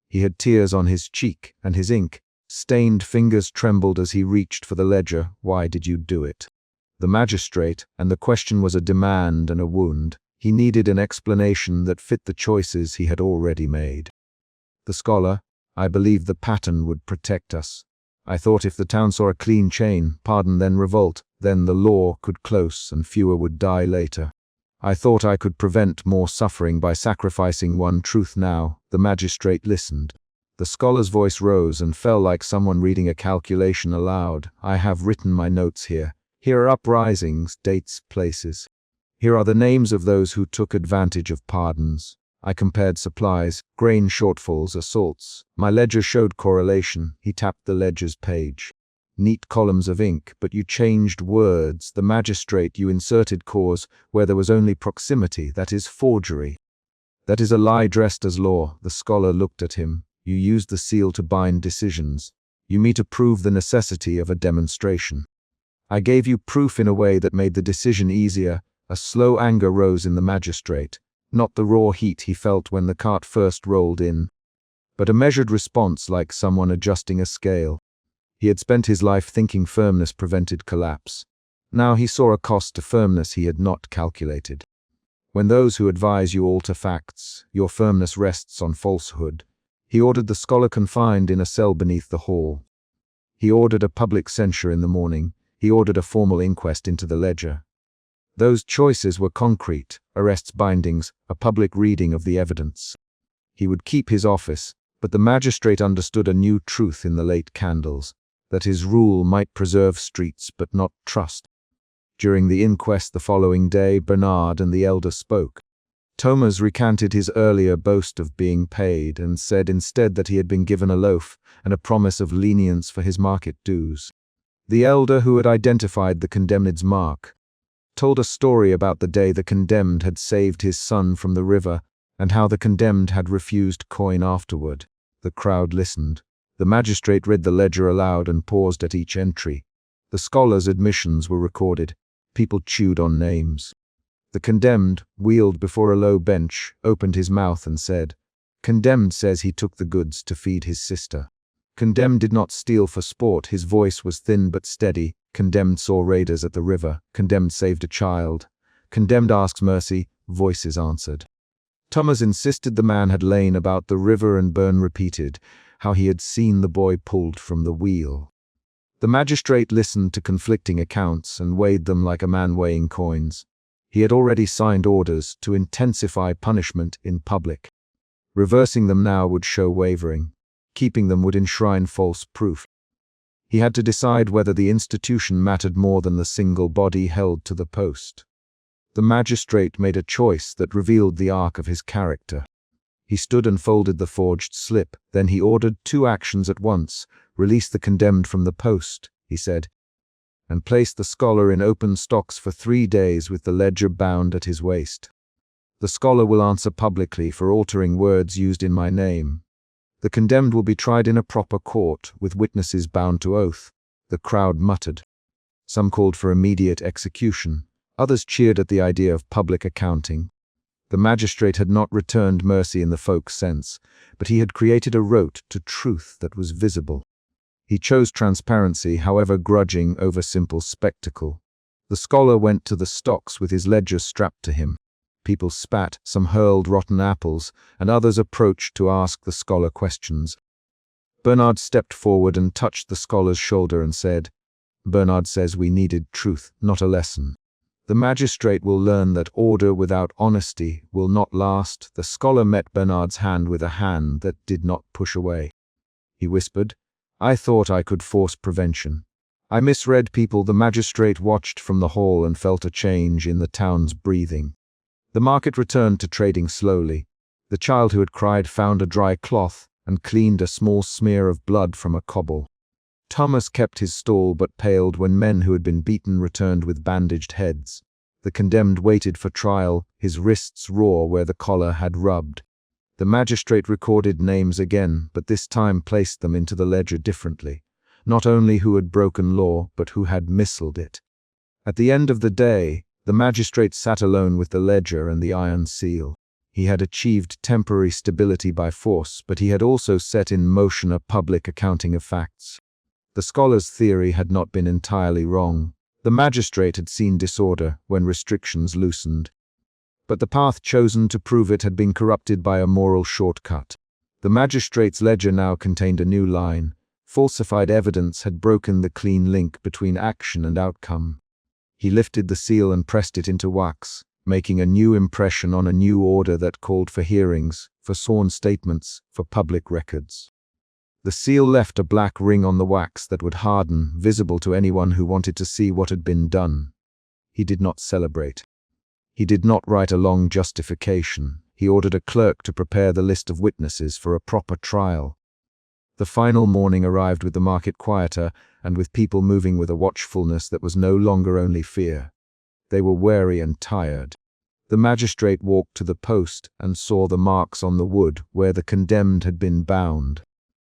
He had tears on his cheek, and his ink-stained fingers trembled as he reached for the ledger. "Why did you do it?" The magistrate, and the question was a demand and a wound. He needed an explanation that fit the choices he had already made. The scholar, "I believed the pattern would protect us. I thought if the town saw a clean chain, pardon then revolt, then the law could close and fewer would die later. I thought I could prevent more suffering by sacrificing one truth now." The magistrate listened. The scholar's voice rose and fell like someone reading a calculation aloud. "I have written my notes here. Here are uprisings, dates, places. Here are the names of those who took advantage of pardons. I compared supplies, grain shortfalls, assaults. My ledger showed correlation." He tapped the ledger's page. "Neat columns of ink, but you changed words. The magistrate, you inserted cause where there was only proximity. That is forgery. That is a lie dressed as law." The scholar looked at him. "You used the seal to bind decisions. You mean to prove the necessity of a demonstration. I gave you proof in a way that made the decision easier." A slow anger rose in the magistrate, not the raw heat he felt when the cart first rolled in, but a measured response like someone adjusting a scale. He had spent his life thinking firmness prevented collapse. Now he saw a cost to firmness he had not calculated. When those who advise you alter facts, your firmness rests on falsehood. He ordered the scholar confined in a cell beneath the hall. He ordered a public censure in the morning. He ordered a formal inquest into the ledger. Those choices were concrete: arrests, bindings, a public reading of the evidence. He would keep his office, but the magistrate understood a new truth in the late candles, that his rule might preserve streets but not trust. During the inquest the following day, Bernard and the elder spoke. Thomas recanted his earlier boast of being paid and said instead that he had been given a loaf and a promise of lenience for his market dues. The elder, who had identified the condemned's mark, told a story about the day the condemned had saved his son from the river and how the condemned had refused coin afterward. The crowd listened. The magistrate read the ledger aloud and paused at each entry. The scholar's admissions were recorded. People chewed on names. The condemned, wheeled before a low bench, opened his mouth and said, "Condemned says he took the goods to feed his sister. Condemned did not steal for sport." His voice was thin but steady. "Condemned saw raiders at the river. Condemned saved a child. Condemned asks mercy." Voices answered. Thomas insisted the man had lain about the river, and Byrne repeated how he had seen the boy pulled from the wheel. The magistrate listened to conflicting accounts and weighed them like a man weighing coins. He had already signed orders to intensify punishment in public. Reversing them now would show wavering. Keeping them would enshrine false proof. He had to decide whether the institution mattered more than the single body held to the post. The magistrate made a choice that revealed the arc of his character. He stood and folded the forged slip. Then he ordered 2 actions at once. "Release the condemned from the post," he said, "and place the scholar in open stocks for 3 days with the ledger bound at his waist. The scholar will answer publicly for altering words used in my name. The condemned will be tried in a proper court, with witnesses bound to oath." The crowd muttered. Some called for immediate execution. Others cheered at the idea of public accounting. The magistrate had not returned mercy in the folk sense, but he had created a road to truth that was visible. He chose transparency, however grudging, over simple spectacle. The scholar went to the stocks with his ledger strapped to him. People spat, some hurled rotten apples, and others approached to ask the scholar questions. Bernard stepped forward and touched the scholar's shoulder and said, "Bernard says we needed truth, not a lesson. The magistrate will learn that order without honesty will not last." The scholar met Bernard's hand with a hand that did not push away. He whispered, "I thought I could force prevention. I misread people." The magistrate watched from the hall and felt a change in the town's breathing. The market returned to trading slowly. The child who had cried found a dry cloth and cleaned a small smear of blood from a cobble. Thomas kept his stall but paled when men who had been beaten returned with bandaged heads. The condemned waited for trial, his wrists raw where the collar had rubbed. The magistrate recorded names again, but this time placed them into the ledger differently. Not only who had broken law, but who had missiled it. At the end of the day, the magistrate sat alone with the ledger and the iron seal. He had achieved temporary stability by force, but he had also set in motion a public accounting of facts. The scholar's theory had not been entirely wrong. The magistrate had seen disorder when restrictions loosened. But the path chosen to prove it had been corrupted by a moral shortcut. The magistrate's ledger now contained a new line. Falsified evidence had broken the clean link between action and outcome. He lifted the seal and pressed it into wax, making a new impression on a new order that called for hearings, for sworn statements, for public records. The seal left a black ring on the wax that would harden, visible to anyone who wanted to see what had been done. He did not celebrate. He did not write a long justification. He ordered a clerk to prepare the list of witnesses for a proper trial. The final morning arrived with the market quieter and with people moving with a watchfulness that was no longer only fear. They were weary and tired. The magistrate walked to the post and saw the marks on the wood where the condemned had been bound.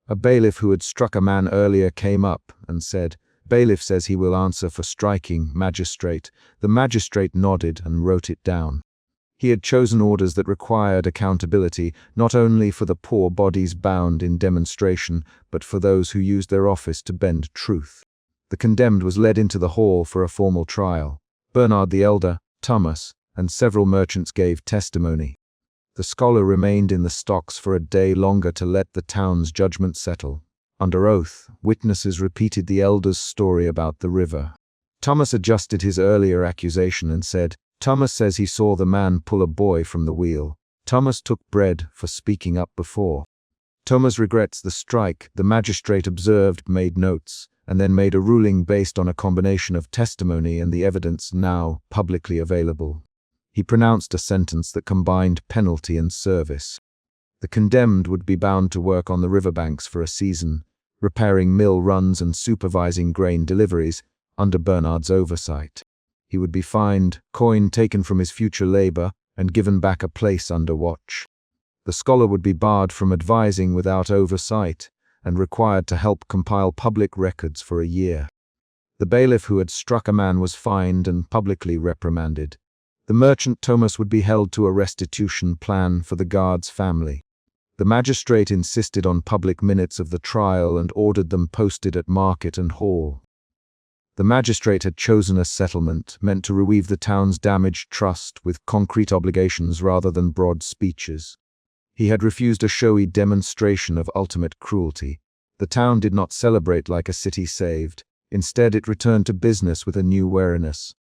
A bailiff who had struck a man earlier came up and said, "Bailiff says he will answer for striking, magistrate." The magistrate nodded and wrote it down. He had chosen orders that required accountability, not only for the poor bodies bound in demonstration, but for those who used their office to bend truth. The condemned was led into the hall for a formal trial. Bernard the elder, Thomas, and several merchants gave testimony. The scholar remained in the stocks for a day longer to let the town's judgment settle. Under oath, witnesses repeated the elder's story about the river. Thomas adjusted his earlier accusation and said, "Thomas says he saw the man pull a boy from the wheel. Thomas took bread for speaking up before. Thomas regrets the strike." The magistrate observed, made notes, and then made a ruling based on a combination of testimony and the evidence now publicly available. He pronounced a sentence that combined penalty and service. The condemned would be bound to work on the riverbanks for a season, repairing mill runs and supervising grain deliveries under Bernard's oversight. He would be fined, coin taken from his future labor, and given back a place under watch. The scholar would be barred from advising without oversight, and required to help compile public records for a year. The bailiff who had struck a man was fined and publicly reprimanded. The merchant Thomas would be held to a restitution plan for the guard's family. The magistrate insisted on public minutes of the trial and ordered them posted at market and hall. The magistrate had chosen a settlement meant to reweave the town's damaged trust with concrete obligations rather than broad speeches. He had refused a showy demonstration of ultimate cruelty. The town did not celebrate like a city saved. Instead, it returned to business with a new wariness.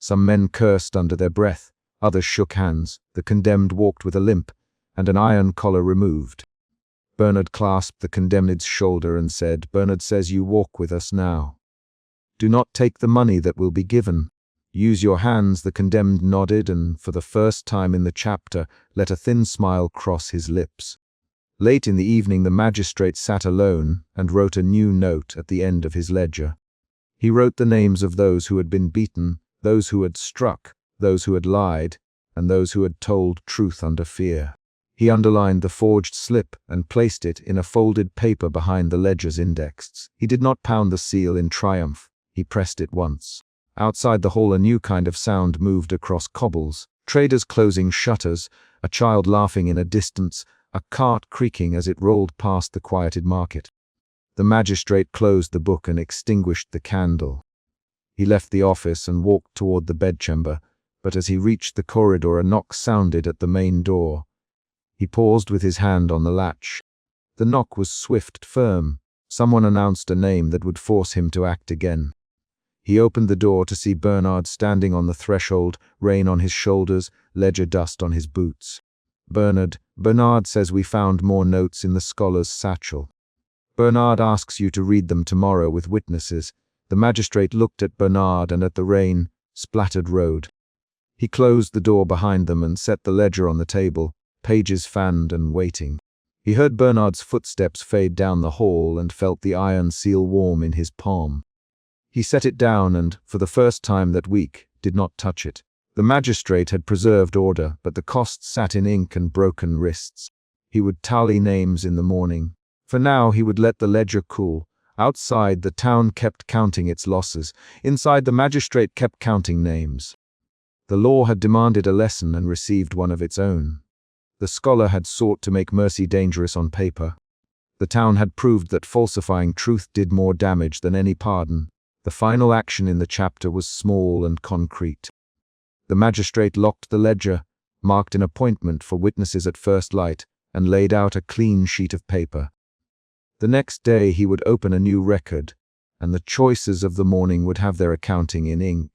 Some men cursed under their breath, others shook hands, the condemned walked with a limp, and an iron collar removed. Bernard clasped the condemned's shoulder and said, "Bernard says you walk with us now. Do not take the money that will be given. Use your hands." The condemned nodded, and for the first time in the chapter, let a thin smile cross his lips. Late in the evening, the magistrate sat alone and wrote a new note at the end of his ledger. He wrote the names of those who had been beaten, those who had struck, those who had lied, and those who had told truth under fear. He underlined the forged slip and placed it in a folded paper behind the ledger's index. He did not pound the seal in triumph. He pressed it once. Outside the hall, a new kind of sound moved across cobbles. Traders closing shutters, a child laughing in a distance, a cart creaking as it rolled past the quieted market. The magistrate closed the book and extinguished the candle. He left the office and walked toward the bedchamber, but as he reached the corridor, a knock sounded at the main door. He paused with his hand on the latch. The knock was swift, firm. Someone announced a name that would force him to act again. He opened the door to see Bernard standing on the threshold, rain on his shoulders, ledger dust on his boots. Bernard says we found more notes in the scholar's satchel. Bernard asks you to read them tomorrow with witnesses." The magistrate looked at Bernard and at the rain, splattered road. He closed the door behind them and set the ledger on the table, pages fanned and waiting. He heard Bernard's footsteps fade down the hall and felt the iron seal warm in his palm. He set it down and, for the first time that week, did not touch it. The magistrate had preserved order, but the costs sat in ink and broken wrists. He would tally names in the morning. For now he would let the ledger cool. Outside, the town kept counting its losses. Inside, the magistrate kept counting names. The law had demanded a lesson and received one of its own. The scholar had sought to make mercy dangerous on paper. The town had proved that falsifying truth did more damage than any pardon. The final action in the chapter was small and concrete. The magistrate locked the ledger, marked an appointment for witnesses at first light, and laid out a clean sheet of paper. The next day he would open a new record, and the choices of the morning would have their accounting in ink.